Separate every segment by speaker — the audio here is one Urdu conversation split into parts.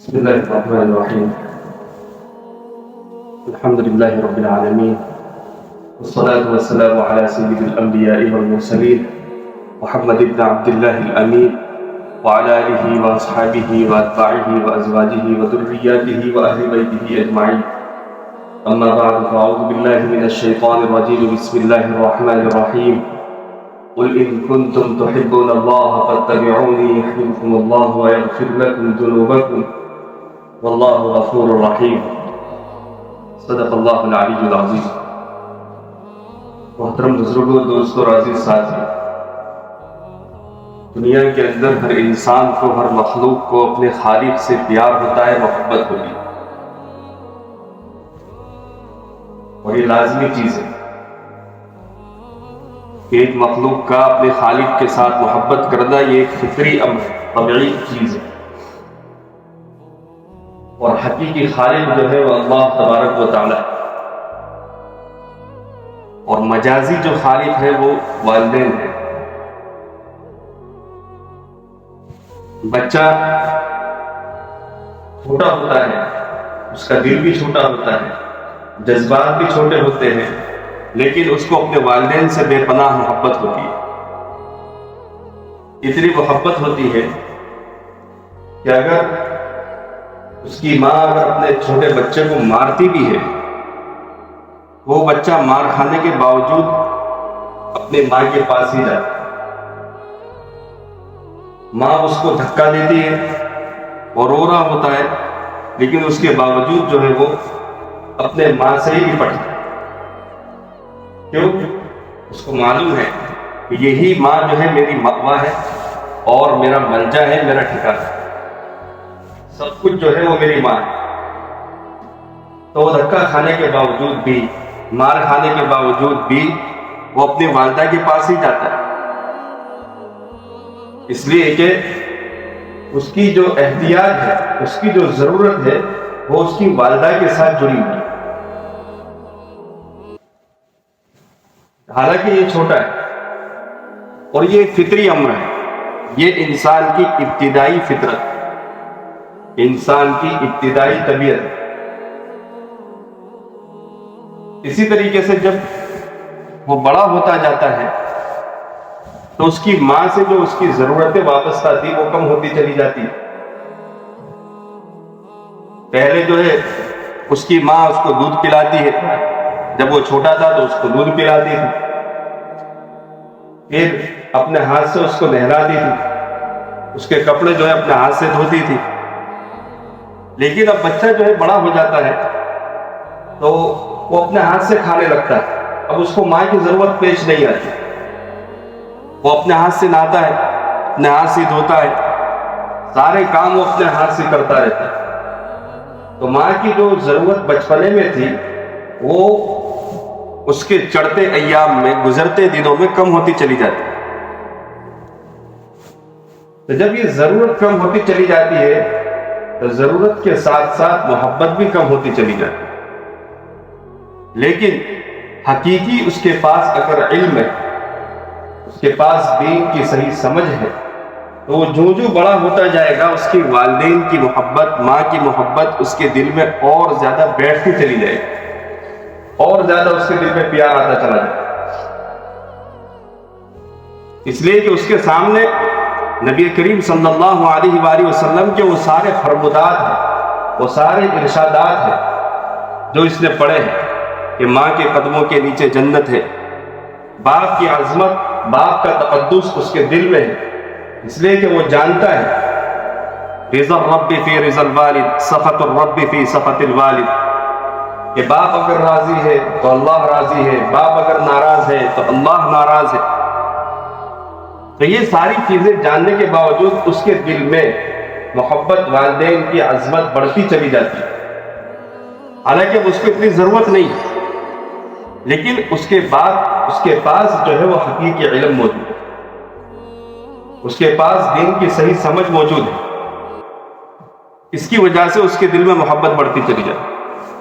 Speaker 1: بسم الله الرحمن الرحيم. الحمد لله رب العالمين، والصلاة والسلام على سيد الأنبياء والمرسلين محمد بن عبد الله الأمين وعلى آله وأصحابه وأتباعه وأزواجه وذرياته وأهل بيته أجمعين. أما بعد، فأعوذ بالله من الشيطان الرجيم. بسم الله الرحمن الرحيم. قل إن كنتم تحبون الله فاتبعوني يحببكم الله ويغفر لكم ذنوبكم والله غفور رحيم. صدق اللہ العلی العظیم. محترم بزرگوں، دوستوں، عزیز ساتھی، دنیا کے اندر ہر انسان کو، ہر مخلوق کو اپنے خالق سے پیار ہوتا ہے، محبت ہوتی ہے، اور یہ لازمی چیز ہے کہ ایک مخلوق کا اپنے خالق کے ساتھ محبت کرنا یہ ایک فطری امر، طبیعی چیز ہے. اور حقیقی خالق جو ہے وہ اللہ تبارک و تعالی ہے، اور مجازی جو خالق ہے وہ والدین ہے. بچہ چھوٹا ہوتا ہے، اس کا دل بھی چھوٹا ہوتا ہے، جذبات بھی چھوٹے ہوتے ہیں، لیکن اس کو اپنے والدین سے بے پناہ محبت ہوتی ہے. اتنی محبت ہوتی ہے کہ اگر اس کی ماں اگر اپنے چھوٹے بچے کو مارتی بھی ہے، وہ بچہ مار کھانے کے باوجود اپنے ماں کے پاس ہی جاتا ہے. ماں اس کو دھکا دیتی ہے اور رو رہا ہوتا ہے، لیکن اس کے باوجود جو ہے وہ اپنے ماں سے ہی نپٹتا ہے. کیوں؟ اس کو معلوم ہے کہ یہی ماں جو ہے میری مأویٰ ہے اور میرا ملجا ہے، میرا ٹھکانہ ہے، سب کچھ جو ہے وہ میری ماں ہے. تو وہ دھکا کھانے کے باوجود بھی، مار کھانے کے باوجود بھی وہ اپنی والدہ کے پاس ہی جاتا ہے، اس لیے کہ اس کی جو احتیاج ہے، اس کی جو ضرورت ہے، وہ اس کی والدہ کے ساتھ جڑی ہوئی ہے. حالانکہ یہ چھوٹا ہے اور یہ فطری امر ہے، یہ انسان کی ابتدائی فطرت، انسان کی ابتدائی طبیعت. اسی طریقے سے جب وہ بڑا ہوتا جاتا ہے تو اس کی ماں سے جو اس کی ضرورتیں وابستہ تھی وہ کم ہوتی چلی جاتی. پہلے جو ہے اس کی ماں اس کو دودھ پلاتی ہے، جب وہ چھوٹا تھا تو اس کو دودھ پلاتی تھی، پھر اپنے ہاتھ سے اس کو نہلاتی تھی، اس کے کپڑے جو ہے اپنے ہاتھ سے دھوتی تھی. لیکن اب بچہ جو ہے بڑا ہو جاتا ہے تو وہ اپنے ہاتھ سے کھانے لگتا ہے. اب اس کو ماں کی ضرورت پیش نہیں آتی، وہ اپنے ہاتھ سے نہاتا ہے، اپنے ہاتھ سے دھوتا ہے، سارے کام وہ اپنے ہاتھ سے کرتا رہتا ہے. تو ماں کی جو ضرورت بچپنے میں تھی وہ اس کے چڑھتے ایام میں، گزرتے دنوں میں کم ہوتی چلی جاتی. تو جب یہ ضرورت کم ہوتی چلی جاتی ہے تو ضرورت کے ساتھ ساتھ محبت بھی کم ہوتی چلی جاتی. لیکن حقیقی اس کے پاس اگر علم ہے، اس کے پاس دین کی صحیح سمجھ ہے، تو وہ جو بڑا ہوتا جائے گا اس کی والدین کی محبت، ماں کی محبت اس کے دل میں اور زیادہ بیٹھتی چلی جائے گی، اور زیادہ اس کے دل میں پیار آتا چلا جائے. اس لیے کہ اس کے سامنے نبی کریم صلی اللہ علیہ وآلہ وسلم کے وہ سارے فرمودات ہیں، وہ سارے ارشادات ہیں جو اس نے پڑھے ہیں کہ ماں کے قدموں کے نیچے جنت ہے. باپ کی عظمت، باپ کا تقدس اس کے دل میں ہے، اس لیے کہ وہ جانتا ہے رضا الرب فی رضا الوالد، سخط الرب فی سخط الوالد، کہ باپ اگر راضی ہے تو اللہ راضی ہے، باپ اگر ناراض ہے تو اللہ ناراض ہے. تو یہ ساری چیزیں جاننے کے باوجود اس کے دل میں محبت، والدین کی عظمت بڑھتی چلی جاتی ہے. حالانکہ اس کو اتنی ضرورت نہیں، لیکن اس کے بعد اس کے پاس جو ہے وہ حقیقی علم موجود ہے، اس کے پاس دین کی صحیح سمجھ موجود ہے. اس کی وجہ سے اس کے دل میں محبت بڑھتی چلی جاتی.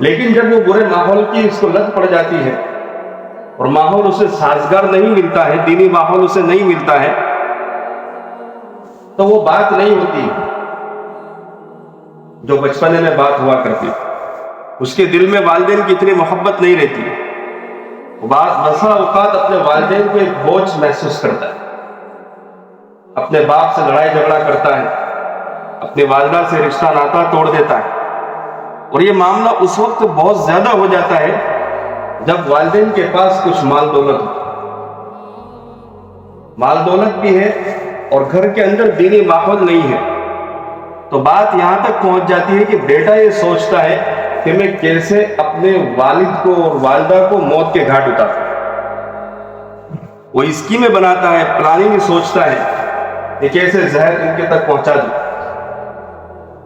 Speaker 1: لیکن جب وہ برے ماحول کی اس کو لت پڑ جاتی ہے اور ماحول اسے سازگار نہیں ملتا ہے، دینی ماحول اسے نہیں ملتا ہے، تو وہ بات نہیں ہوتی. جو بچپنے میں بات ہوا کرتی، اس کے دل میں والدین کی اتنی محبت نہیں رہتی، بسا اوقات اپنے والدین کو ایک بوجھ محسوس کرتا ہے، اپنے باپ سے لڑائی جھگڑا کرتا ہے، اپنی والدہ سے رشتہ ناتا توڑ دیتا ہے، اور یہ معاملہ اس وقت بہت زیادہ ہو جاتا ہے جب والدین کے پاس کچھ مال دولت بھی ہے اور گھر کے اندر دینی ماحول نہیں ہے، تو بات یہاں تک پہنچ جاتی ہے کہ بیٹا یہ سوچتا ہے کہ میں کیسے اپنے والد کو اور والدہ کو موت کے گھاٹ اتاروں، وہ اسکیمیں بناتا ہے، پلاننگ سوچتا ہے کہ کیسے زہر ان کے تک پہنچا دوں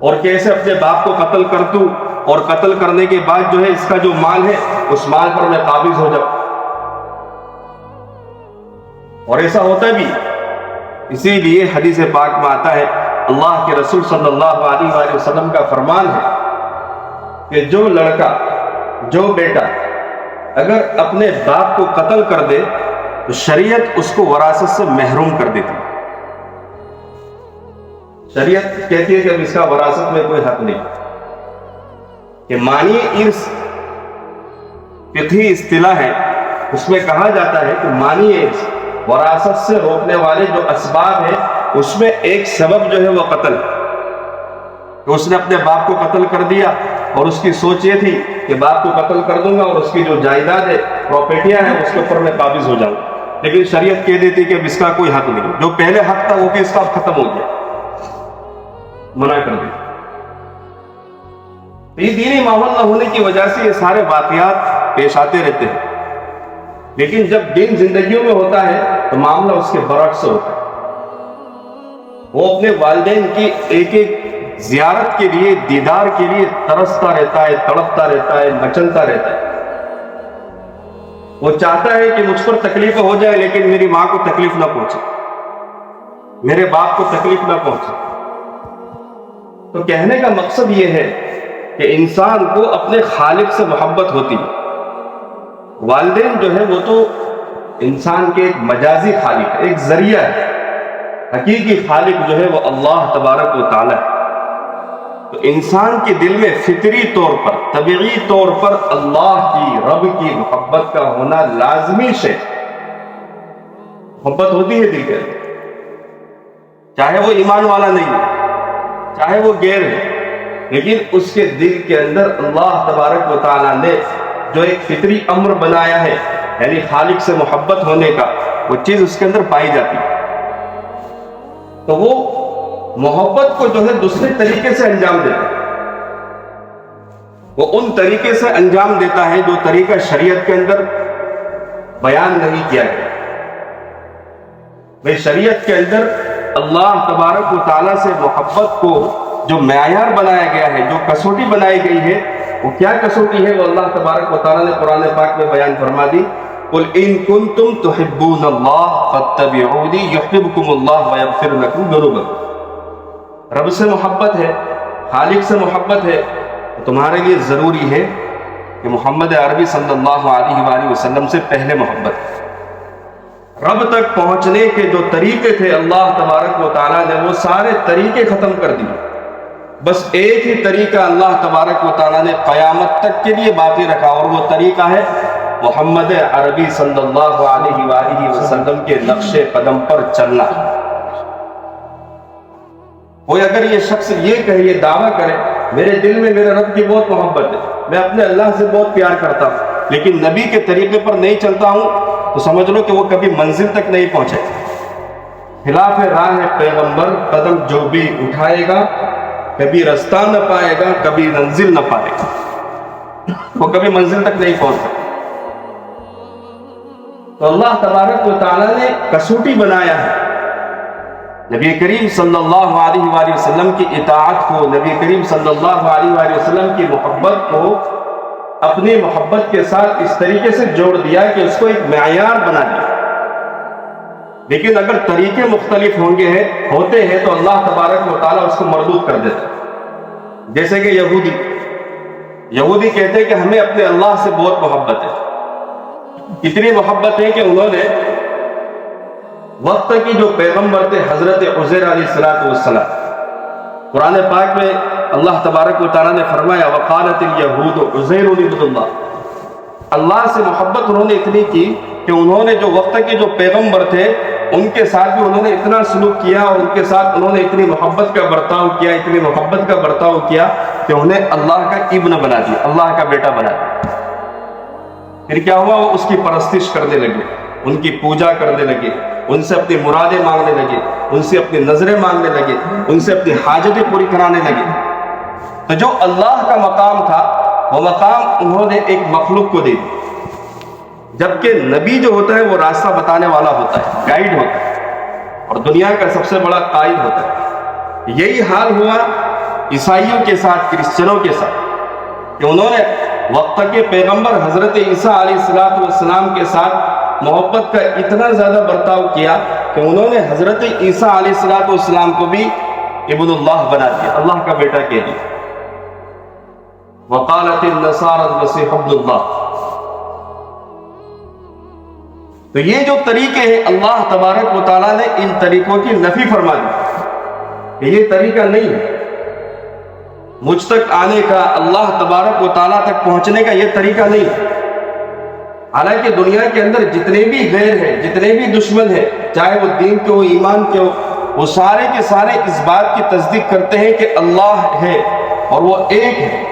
Speaker 1: اور کیسے اپنے باپ کو قتل کر دوں، اور قتل کرنے کے بعد جو ہے اس کا جو مال ہے اس مال پر میں قابض ہو جاؤں۔ اور ایسا ہوتا بھی، اسی لیے حدیث پاک میں آتا ہے، اللہ کے رسول صلی اللہ علیہ وآلہ وسلم کا فرمان ہے کہ جو لڑکا، جو بیٹا اگر اپنے باپ کو قتل کر دے تو شریعت اس کو وراثت سے محروم کر دیتی، شریعت کہتی ہے کہ اب اس کا وراثت میں کوئی حق نہیں، کہ مانی ارث فقہی اصطلاح ہے، اس میں کہا جاتا ہے کہ مانی ارث وراثت سے روکنے والے جو اسباب ہیں اس میں ایک سبب جو ہے وہ قتل، کہ اس نے اپنے باپ کو قتل کر دیا اور اس کی سوچ یہ تھی کہ باپ کو قتل کر دوں گا اور اس کی جو جائیداد ہے، پراپرٹیاں ہیں، اس کے اوپر میں قابض ہو جاؤں، لیکن شریعت کہہ دیتی کہ اب اس کا کوئی حق نہیں، جو پہلے حق تھا وہ بھی اس کا ختم ہو گیا، منع کر دی۔ یہ دینی ماحول نہ ہونے کی وجہ سے یہ سارے واقعات پیش آتے رہتے ہیں، لیکن جب دین زندگیوں میں ہوتا ہے تو معاملہ اس کے برعکس ہوتا ہے، وہ اپنے والدین کی ایک ایک زیارت کے لیے، دیدار کے لیے ترستا رہتا ہے، تڑپتا رہتا ہے، مچلتا رہتا ہے، وہ چاہتا ہے کہ مجھ پر تکلیف ہو جائے لیکن میری ماں کو تکلیف نہ پہنچے، میرے باپ کو تکلیف نہ پہنچے۔ تو کہنے کا مقصد یہ ہے کہ انسان کو اپنے خالق سے محبت ہوتی ہے، والدین جو ہے وہ تو انسان کے ایک مجازی خالق ہے، ایک ذریعہ ہے، حقیقی خالق جو ہے وہ اللہ تبارک و تعالی ہے۔ تو انسان کے دل میں فطری طور پر، طبیعی طور پر اللہ کی، رب کی محبت کا ہونا لازمی ہے، محبت ہوتی ہے دل کے اندر، چاہے وہ ایمان والا نہیں ہے، چاہے وہ غیر ہے، لیکن اس کے دل کے اندر اللہ تبارک و تعالیٰ نے جو ایک فطری امر بنایا ہے، یعنی خالق سے محبت ہونے کا، وہ چیز اس کے اندر پائی جاتی ہے، تو وہ محبت کو جو ہے دوسرے طریقے سے انجام دیتا ہے، وہ ان طریقے سے انجام دیتا ہے جو طریقہ شریعت کے اندر بیان نہیں کیا گیا۔ بھئی شریعت کے اندر اللہ تبارک و تعالیٰ سے محبت کو جو معیار بنایا گیا ہے، جو کسوٹی بنائی گئی ہے، وہ کیا کسوٹی ہے؟ وہ اللہ تبارک و تعالیٰ نے قرآن پاک میں بیان فرما دی، قُلْ إِن كُنتُمْ تُحِبُّونَ اللَّهَ فَاتَّبِعُونِي يُحْبِبْكُمُ اللَّهُ وَيَغْفِرْ لَكُمْ ذُنُوبَكُمْ۔ رب سے محبت ہے، خالق سے محبت ہے، تو تمہارے لیے ضروری ہے کہ محمد عربی صلی اللہ علیہ وآلہ وسلم سے پہلے محبت ہے۔ رب تک پہنچنے کے جو طریقے تھے اللہ تبارک و تعالیٰ نے وہ سارے طریقے ختم کر دیے، بس ایک ہی طریقہ اللہ تبارک و تعالیٰ نے قیامت تک کے لیے باقی رکھا، اور وہ طریقہ ہے محمد عربی صلی اللہ علیہ وآلہ وسلم کے نقش قدم پر چلنا۔ کوئی اگر یہ شخص یہ کہے، یہ دعویٰ کرے میرے دل میں میرے رب کی بہت محبت ہے، میں اپنے اللہ سے بہت پیار کرتا ہوں، لیکن نبی کے طریقے پر نہیں چلتا ہوں، تو سمجھ لو کہ وہ کبھی منزل تک نہیں پہنچے۔ خلاف راہ پیغمبر قدم جو بھی اٹھائے گا کبھی رستہ نہ پائے گا، کبھی منزل نہ پائے گا، وہ کبھی منزل تک نہیں پہنچ سکتا۔ تو اللہ تبارک و تعالیٰ نے کسوٹی بنایا ہے نبی کریم صلی اللہ علیہ وآلہ وسلم کی اطاعت کو، نبی کریم صلی اللہ علیہ وآلہ وسلم کی محبت کو اپنی محبت کے ساتھ اس طریقے سے جوڑ دیا کہ اس کو ایک معیار بنا دیا۔ لیکن اگر طریقے مختلف ہوتے ہیں تو اللہ تبارک و تعالیٰ اس کو مردود کر دیتا ہے۔ جیسے کہ یہودی کہتے ہیں کہ ہمیں اپنے اللہ سے بہت محبت ہے، اتنی محبت ہے کہ انہوں نے وقت کی جو پیغمبر تھے حضرت عزیر علیہ السلام، قرآن پاک میں اللہ تبارک و تعالیٰ نے فرمایا وقالت الیہود عزیر ابن اللہ، اللہ سے محبت انہوں نے اتنی کی کہ انہوں نے جو وقت کے جو پیغمبر تھے ان کے ساتھ بھی انہوں نے اتنا سلوک کیا اور ان کے ساتھ انہوں نے اتنی محبت کا برتاؤ کیا، اتنی محبت کا برتاؤ کیا کہ انہیں اللہ کا ابن بنا دیا، اللہ کا بیٹا بنا دیا۔ پھر کیا ہوا؟ وہ اس کی پرستش کرنے لگے، ان کی پوجا کرنے لگے، ان سے اپنی مرادیں مانگنے لگے، ان سے اپنی نظریں مانگنے لگے، ان سے اپنی حاجتیں پوری کرانے لگے۔ تو جو اللہ کا مقام تھا وہ مقام انہوں نے ایک مخلوق کو دے دیا، جبکہ نبی جو ہوتا ہے وہ راستہ بتانے والا ہوتا ہے، گائیڈ ہوتا ہے، اور دنیا کا سب سے بڑا قائد ہوتا ہے۔ یہی حال ہوا عیسائیوں کے ساتھ، کرسچنوں کے ساتھ، کہ انہوں نے وقت کے پیغمبر حضرت عیسیٰ علیہ السلام کے ساتھ محبت کا اتنا زیادہ برتاؤ کیا کہ انہوں نے حضرت عیسیٰ علیہ السلام کو بھی ابن اللہ بنا دیا، اللہ کا بیٹا کہہ دیا۔ وقالت النصارى المسيح ابن اللہ۔ تو یہ جو طریقے ہیں اللہ تبارک و تعالیٰ نے ان طریقوں کی نفی فرما دی کہ یہ طریقہ نہیں ہے، مجھ تک آنے کا، اللہ تبارک و تعالیٰ تک پہنچنے کا یہ طریقہ نہیں ہے۔ حالانکہ دنیا کے اندر جتنے بھی غیر ہیں، جتنے بھی دشمن ہیں، چاہے وہ دین کے ہو، ایمان کے ہو، وہ سارے کے سارے اس بات کی تصدیق کرتے ہیں کہ اللہ ہے اور وہ ایک ہے۔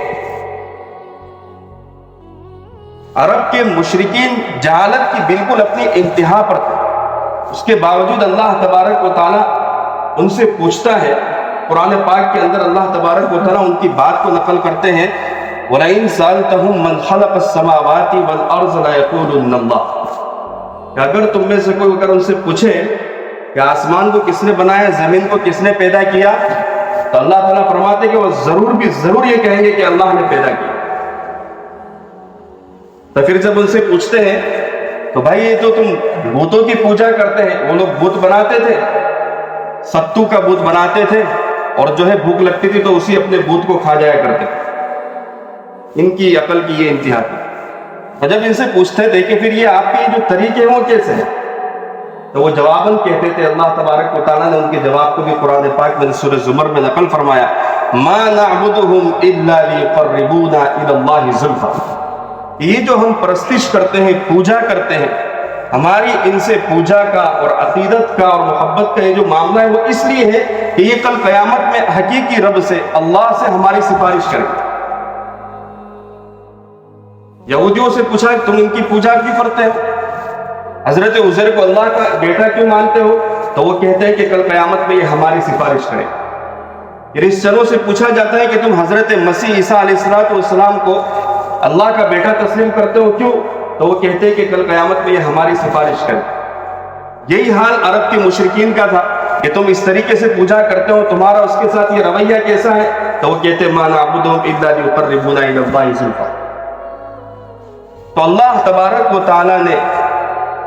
Speaker 1: عرب کے مشرکین جہالت کی بالکل اپنی انتہا پر تھے، اس کے باوجود اللہ تبارک و تعالیٰ ان سے پوچھتا ہے۔ قرآن پاک کے اندر اللہ تبارک و تعالیٰ ان کی بات کو نقل کرتے ہیں وَلَئِن سَأَلْتَهُم مَّنْ خَلَقَ السَّمَاوَاتِ وَالْأَرْضَ لَيَقُولُنَّ اللَّهُ، کہ اگر تم میں سے کوئی اگر ان سے پوچھے کہ آسمان کو کس نے بنایا، زمین کو کس نے پیدا کیا، تو اللہ تعالیٰ فرماتے کہ وہ ضرور یہ کہیں گے کہ اللہ نے پیدا کیا۔ تو پھر جب ان سے پوچھتے ہیں تو بھائی یہ تو تم بتوں کی پوجا کرتے ہیں، وہ لوگ بت بناتے تھے، ستو کا بت بناتے تھے، اور جو ہے بھوک لگتی تھی تو اسی اپنے بت کو کھا جایا کرتے تھے۔ ان کی عقل کی یہ انتہا تھی۔ اور جب ان سے پوچھتے تھے کہ پھر یہ آپ کے جو طریقے ہیں وہ کیسے ہیں، تو وہ جواباً کہتے تھے، اللہ تبارک و تعالیٰ نے ان کے جواب کو بھی قرآن پاک میں سورہ زمر میں نقل فرمایا، ما نعبدهم الا ليقربونا الى الله زلفى، یہ جو ہم پرستش کرتے ہیں، پوجا کرتے ہیں، ہماری ان سے پوجا کا اور عقیدت کا اور محبت کا یہ جو معاملہ ہے وہ اس لیے ہے کہ یہ کل قیامت میں حقیقی رب سے، اللہ سے ہماری سفارش کریں۔ یہودیوں سے پوچھا کہ تم ان کی پوجا کیوں کرتے ہو، حضرت عزیر کو اللہ کا بیٹا کیوں مانتے ہو، تو وہ کہتے ہیں کہ کل قیامت میں یہ ہماری سفارش کریں۔ کرسچنوں سے پوچھا جاتا ہے کہ تم حضرت مسیح عیسیٰ علیہ السلام کو اللہ کا بیٹا تسلیم کرتے ہو کیوں، تو وہ کہتے ہیں کہ کل قیامت میں یہ ہماری سفارش کریں۔ یہی حال عرب کے مشرکین کا تھا کہ تم اس طریقے سے پوجا کرتے ہو، تمہارا اس کے ساتھ یہ رویہ کیسا ہے، تو وہ کہتے ہیں ما نعبدهم الا ليقربونا الى الله زلفى۔ تو اللہ تبارک و تعالیٰ نے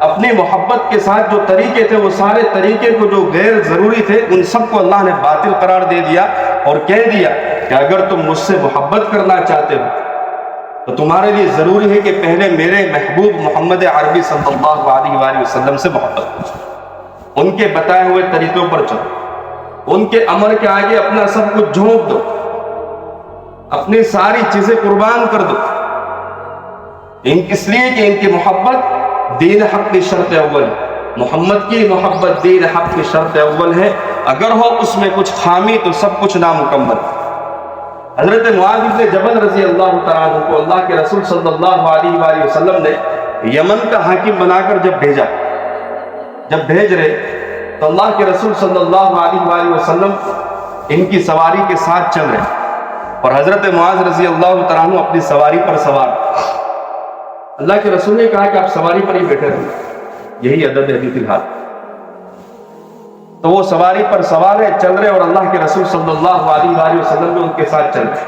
Speaker 1: اپنی محبت کے ساتھ جو طریقے تھے وہ سارے طریقے کو جو غیر ضروری تھے ان سب کو اللہ نے باطل قرار دے دیا اور کہہ دیا کہ اگر تم مجھ سے محبت کرنا چاہتے ہو تو تمہارے لیے ضروری ہے کہ پہلے میرے محبوب محمد عربی صلی اللہ علیہ وآلہ وسلم سے محبت کرو، ان کے بتائے ہوئے طریقوں پر چلو، ان کے امر کے آگے اپنا سب کچھ جھونک دو، اپنی ساری چیزیں قربان کر دو، اس لیے کہ ان کی محبت دین حق کی شرط اول ہے۔ محمد کی محبت دین حق کی شرط اول ہے، اگر ہو اس میں کچھ خامی تو سب کچھ نامکمل۔ حضرت معاذ بن جبل رضی اللہ تعالیٰ عنہ کو اللہ کے رسول صلی اللہ علیہ وآلہ وسلم نے یمن کا حاکم بنا کر جب بھیج رہے تو اللہ کے رسول صلی اللہ علیہ وآلہ وسلم ان کی سواری کے ساتھ چل رہے اور حضرت معاذ رضی اللہ تعالیٰ عنہ اپنی سواری پر سوار۔ اللہ کے رسول نے کہا کہ آپ سواری پر ہی بیٹھے رہے، یہی عدد ہے فی الحال۔ تو وہ سواری پر سوار ہے، چل رہے، اور اللہ کے رسول صلی اللہ علیہ وآلہ وسلم بھی ان کے ساتھ چل رہے۔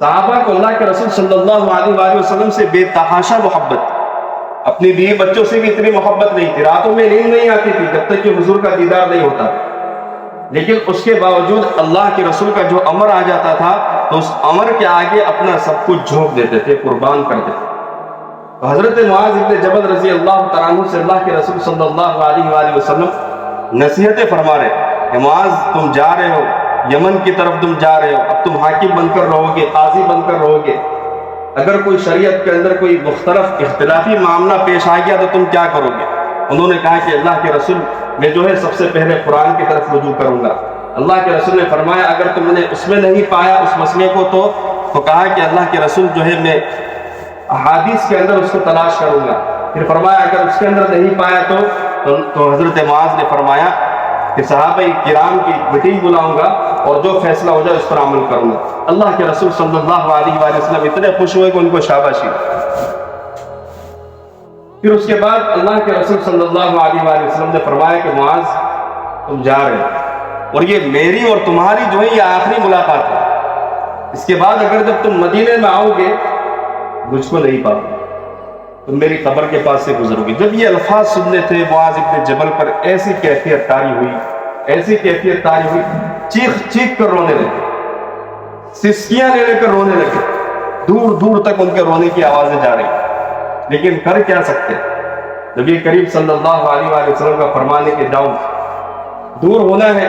Speaker 1: صحابہ کو اللہ کے رسول صلی اللہ علیہ وآلہ وسلم سے بے تحاشا محبت، اپنی بیوی بچوں سے بھی اتنی محبت نہیں تھی، راتوں میں نیند نہیں آتی تھی جب تک کہ حضور کا دیدار نہیں ہوتا، لیکن اس کے باوجود اللہ کے رسول کا جو امر آ جاتا تھا تو اس امر کے آگے اپنا سب کچھ جھونک دیتے تھے، قربان کر دیتے تھے۔ تو حضرت معاذ بن جبل رضی اللہ تعالیٰ عنہ سے اللہ کے رسول صلی اللہ علیہ وآلہ وسلم نصیحتیں فرما رہے کہ معاذ تم جا رہے ہو، یمن کی طرف تم جا رہے ہو، اب تم حاکم بن کر رہو گے، قاضی بن کر رہو گے، اگر کوئی شریعت کے اندر کوئی مختلف اختلافی معاملہ پیش آ گیا تو تم کیا کرو گے؟ انہوں نے کہا کہ اللہ کے رسول میں جو ہے سب سے پہلے قرآن کی طرف رجوع کروں گا۔ اللہ کے رسول نے فرمایا اگر تم نے اس میں نہیں پایا اس مسئلے کو تو کہا کہ اللہ کے رسول جو ہے میں احادیث کے اندر اس کو تلاش کروں گا۔ پھر فرمایا اگر اس کے اندر نہیں پایا تو حضرت معاذ نے فرمایا کہ صحابہ کرام کی میٹنگ بلاؤں گا اور جو فیصلہ ہو جائے اس پر عمل کروں گا۔ اللہ کے رسول صلی اللہ علیہ وآلہ وسلم اتنے خوش ہوئے کہ ان کو شاباشی۔ پھر اس کے بعد اللہ کے رسول صلی اللہ علیہ وآلہ وسلم نے فرمایا کہ معاذ تم جا رہے ہو اور یہ میری اور تمہاری جو ہے یہ آخری ملاقات ہے، اس کے بعد اگر جب تم مدینے میں آؤ گے مجھ کو نہیں پاؤ، تم میری قبر کے پاس سے گزرو گے۔ جب یہ الفاظ سننے تھے معاذ ابن جبل پر ایسی کیفیت طاری ہوئی، چیخ چیخ کر رونے لگے، سسکیاں لے کر رونے لگے، دور دور تک ان کے رونے کی آوازیں جا رہی۔ لیکن کر کیا سکتے؟ نبی کریم صلی اللہ علیہ وآلہ وسلم کا فرمانے کے جاؤ، دور ہونا ہے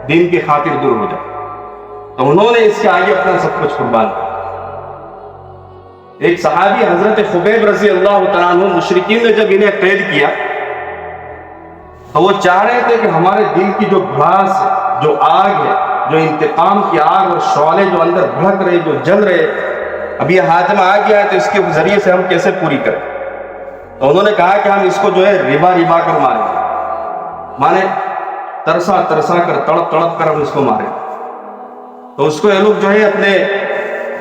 Speaker 1: دین کی خاطر دور ہو جاؤ، تو انہوں نے اس کے آگے اپنا سب کچھ قربان کیا۔ ایک صحابی حضرت خبیب رضی اللہ تعالیٰ عنہ، مشرکین نے جب انہیں قید کیا تو وہ چاہ رہے تھے کہ ہمارے دل کی جو بھڑاس ہے، جو آگ ہے، جو انتقام کی آگ اور شعلے جو اندر بھڑک رہے، جو جل رہے، اب یہ ہاتھ میں آ گیا ہے تو اس کے ذریعے سے ہم کیسے پوری کریں؟ تو انہوں نے کہا کہ ہم اس کو جو ہے ربا کر ماریں گے، مانے ترسا کر تڑپ کر ہم اس کو ماریں۔ تو اس کو یہ لوگ جو ہے اپنے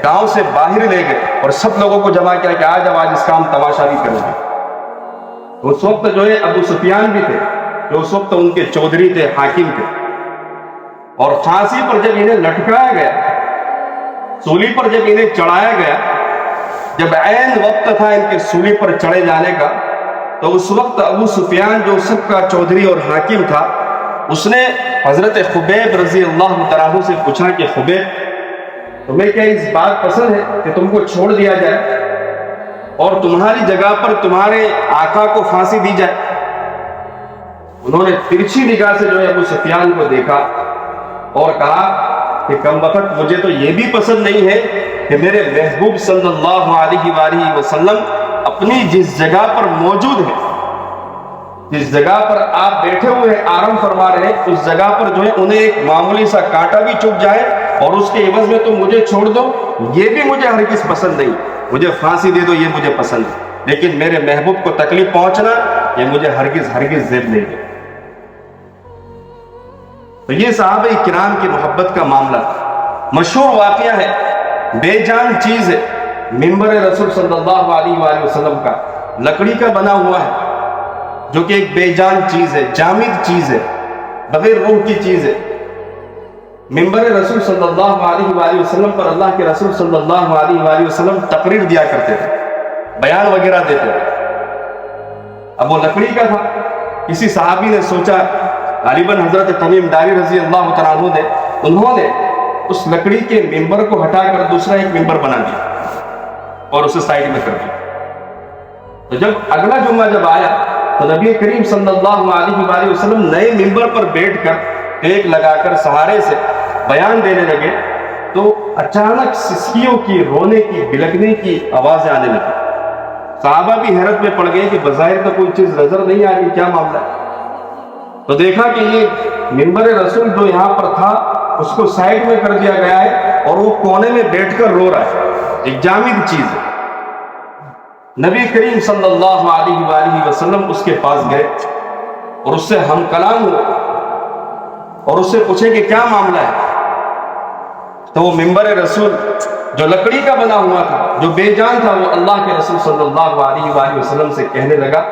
Speaker 1: گاؤں سے باہر لے گئے اور سب لوگوں کو جمع کیا کہ آج اس کا ہم تماشا بھی کریں گے۔ اس وقت جو ہے ابو سفیان بھی تھے جو اس وقت ان کے چودھری تھے، حاکم تھے، اور پھانسی پر جب انہیں لٹکایا گیا، سولی پر جب انہیں چڑھایا گیا، جب عین وقت تھا ان کے سولی پر چڑھے جانے کا، تو اس وقت ابو سفیان جو سب کا چودھری اور حاکم تھا، اس نے حضرت خبیب رضی اللہ تعالیٰ عنہ سے پوچھا کہ خبیب تمہیں کیا اس بات پسند ہے کہ تم کو چھوڑ دیا جائے اور تمہاری جگہ پر تمہارے آقا کو پھانسی دی جائے؟ انہوں نے ترچھی نگاہ سے جو ہے ابو سفیان کو دیکھا اور کہا کہ کم وقت مجھے تو یہ بھی پسند نہیں ہے کہ میرے محبوب صلی اللہ علیہ وآلہ وسلم اپنی جس جگہ پر موجود ہے، جس جگہ پر آپ بیٹھے ہوئے ہیں آرام فرما رہے ہیں، اس جگہ پر جو ہے انہیں ایک معمولی سا کانٹا بھی چبھ جائے اور اس کے عوض میں تم مجھے چھوڑ دو، یہ بھی مجھے ہرگز پسند نہیں۔ مجھے پھانسی دے دو یہ مجھے پسند ہے، لیکن میرے محبوب کو تکلیف پہنچنا یہ مجھے ہرگز زیب نہیں ہے۔ تو یہ صحابہ کرام کی محبت کا معاملہ مشہور واقعہ ہے، بے جان چیز ہے، منبر رسول صلی اللہ علیہ وآلہ وسلم کا لکڑی کا بنا ہوا ہے، جو کہ ایک بے جان چیز ہے، جامد چیز ہے، بغیر روح کی چیز ہے۔ منبر رسول صلی اللہ علیہ وآلہ وسلم پر اللہ کے رسول صلی اللہ علیہ وآلہ وسلم تقریر دیا کرتے تھے، بیان وغیرہ دیتے تھے۔ اب وہ لکڑی کا تھا، کسی صحابی نے سوچا، غالباً حضرت تمیم داری رضی اللہ تعالیٰ عنہ انہوں نے اس لکڑی کے منبر کو ہٹا کر دوسرا ایک منبر بنا دیا اور اسے سائیڈ میں کر دیا۔ تو جب اگلا جمعہ جب آیا تو نبی کریم صلی اللہ علیہ وآلہ وسلم نئے منبر پر بیٹھ کر ٹیک لگا کر سہارے سے بیان دینے لگے تو اچانک سسکیوں کی، رونے کی، بلکنے کی آوازیں آنے لگی۔ صحابہ بھی حیرت میں پڑ گئے کہ بظاہر تو کوئی چیز نظر نہیں آ رہی، کیا معاملہ ہے؟ تو دیکھا کہ یہ منبر رسول جو یہاں پر تھا اس کو سائیڈ میں کر دیا گیا ہے اور وہ کونے میں بیٹھ کر رو رہا ہے، ایک جامد چیز ہے۔ نبی کریم صلی اللہ علیہ وآلہ وسلم اس کے پاس گئے اور اس سے ہم کلام ہوئے اور اس سے پوچھے کہ کیا معاملہ ہے؟ تو وہ منبر رسول جو لکڑی کا بنا ہوا تھا، جو بے جان تھا، وہ اللہ کے رسول صلی اللہ علیہ وآلہ وسلم سے کہنے لگا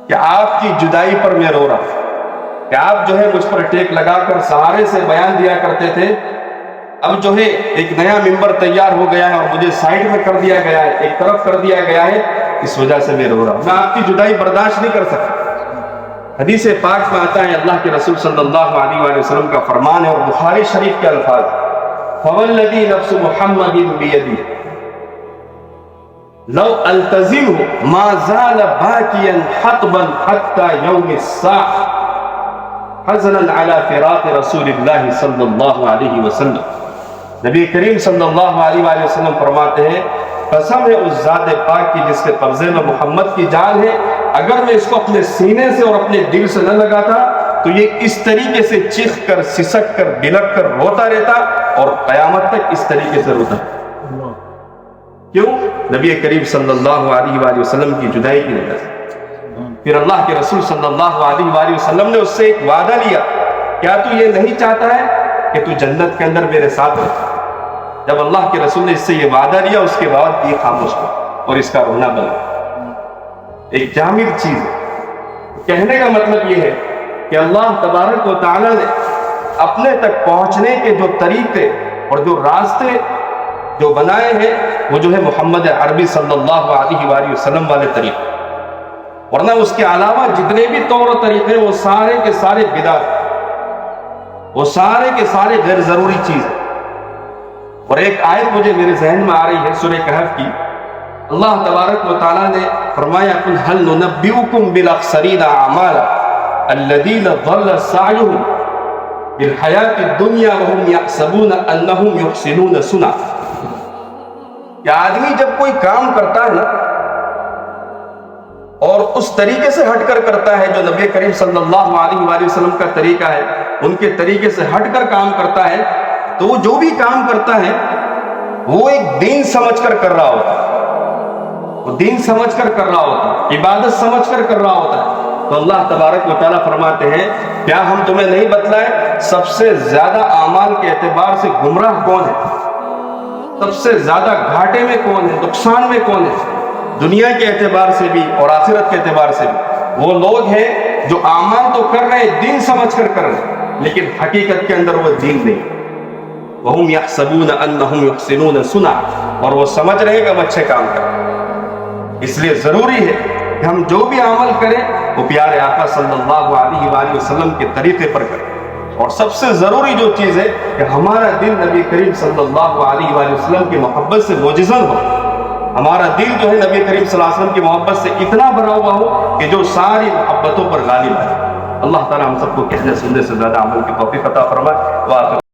Speaker 1: کہ آپ کی جدائی پر میں رو رہا ہوں، کہ آپ جو ہے مجھ پر ٹیک لگا کر سہارے سے بیان دیا کرتے تھے، اب جو ہے ایک نیا منبر تیار ہو گیا ہے اور مجھے سائیڈ میں کر دیا گیا ہے، ایک طرف کر دیا گیا ہے، اس وجہ سے میں رو رہا ہوں، میں آپ کی جدائی برداشت نہیں کر سکتا۔ حدیث پاک میں آتا ہے اللہ کے رسول صلی اللہ علیہ وآلہ وسلم کا فرمان ہے اور بخاری شریف کے الفاظ، فوالذی نفس محمد بیدہ لو التزمه ما زال باکیا حقبا حتی یوم الساعة۔ حزنا على فراق رسول اللہ صلی اللہ علیہ وسلم۔ نبی کریم صلی اللہ علیہ وآلہ وسلم فرماتے ہیں قسم ہے اس ذات پاک کی جس کے قبضے میں محمد کی جان ہے، اگر میں اس کو اپنے سینے سے اور اپنے دل سے نہ لگاتا تو یہ اس طریقے سے چیخ کر سسک کر بلک کر روتا رہتا اور قیامت تک اس طریقے سے روتا۔ کیوں؟ نبی کریم صلی اللہ علیہ وآلہ وسلم کی جدائی کی وجہ سے۔ پھر اللہ کے رسول صلی اللہ علیہ وآلہ وسلم نے اس سے ایک وعدہ لیا، کیا تو یہ نہیں چاہتا ہے کہ تو جنت کے اندر میرے ساتھ رہے؟ جب اللہ کے رسول نے اس سے یہ وعدہ لیا اس کے بعد یہ خاموش ہوا اور اس کا رونا بنا۔ ایک جامد چیز ہے۔ کہنے کا مطلب یہ ہے کہ اللہ تبارک و تعالی نے اپنے تک پہنچنے کے جو طریقے اور جو راستے جو بنائے ہیں وہ جو ہے محمد عربی صلی اللہ علیہ وآلہ وسلم والے طریقے، ورنہ اس کے علاوہ جتنے بھی طور و طریقے وہ سارے کے سارے بدعت، وہ سارے کے سارے غیر ضروری چیز ہیں۔ اور ایک آیت مجھے میرے ذہن میں آ رہی ہے سورہ کہف کی، اللہ تبارک و تعالیٰ نے فرمایا قُلْ هَلْ نُنَبِّئُكُمْ بِالْأَخْسَرِينَ أَعْمَالًا الَّذِينَ ضَلَّ سَعْيُهُمْ بِالْحَيَاةِ الدُّنْيَا وَهُمْ يَحْسَبُونَ أَنَّهُمْ يُحْسِنُونَ صُنْعًا۔ کہ آدمی جب کوئی کام کرتا ہے نا اور اس طریقے سے ہٹ کر کرتا ہے جو نبی کریم صلی اللہ علیہ وآلہ وسلم کا طریقہ ہے، ان کے طریقے سے ہٹ کر کام کرتا ہے، تو وہ جو بھی کام کرتا ہے وہ ایک دین سمجھ کر کر رہا ہوتا ہے، وہ دین سمجھ کر کر رہا ہوتا ہے، عبادت سمجھ کر کر رہا ہوتا ہے۔ تو اللہ تبارک و تعالیٰ فرماتے ہیں کیا ہم تمہیں نہیں بتلائے سب سے زیادہ اعمال کے اعتبار سے گمراہ کون ہے، سب سے زیادہ گھاٹے میں کون ہے، نقصان میں کون ہے، دنیا کے اعتبار سے بھی اور آخرت کے اعتبار سے بھی؟ وہ لوگ ہیں جو اعمال تو کر رہے ہیں، دین سمجھ کر کر رہے ہیں، لیکن حقیقت کے اندر وہ دین نہیں۔ وَهُمْ يَحْسَبُونَ أَنَّهُمْ يُحْسِنُونَ صُنْعًا، اور وہ سمجھ رہے ہیں کہ ہم اچھے کام کر رہے ہیں۔ اس لیے ضروری ہے کہ ہم جو بھی عمل کریں وہ پیارے آقا صلی اللہ علیہ وآلہ وسلم کے طریقے پر کریں، اور سب سے ضروری جو چیز ہے کہ ہمارا دل نبی کریم صلی اللہ علیہ وآلہ وسلم کی محبت سے موجزن ہو، ہمارا دل جو ہے نبی کریم صلی اللہ علیہ وسلم کی محبت سے اتنا بھرا ہوا ہو کہ جو ساری محبتوں پر غالب ہے۔ اللہ تعالی ہم سب کو کہنے سننے سے زیادہ عمل کی توفیق عطا فرمائے۔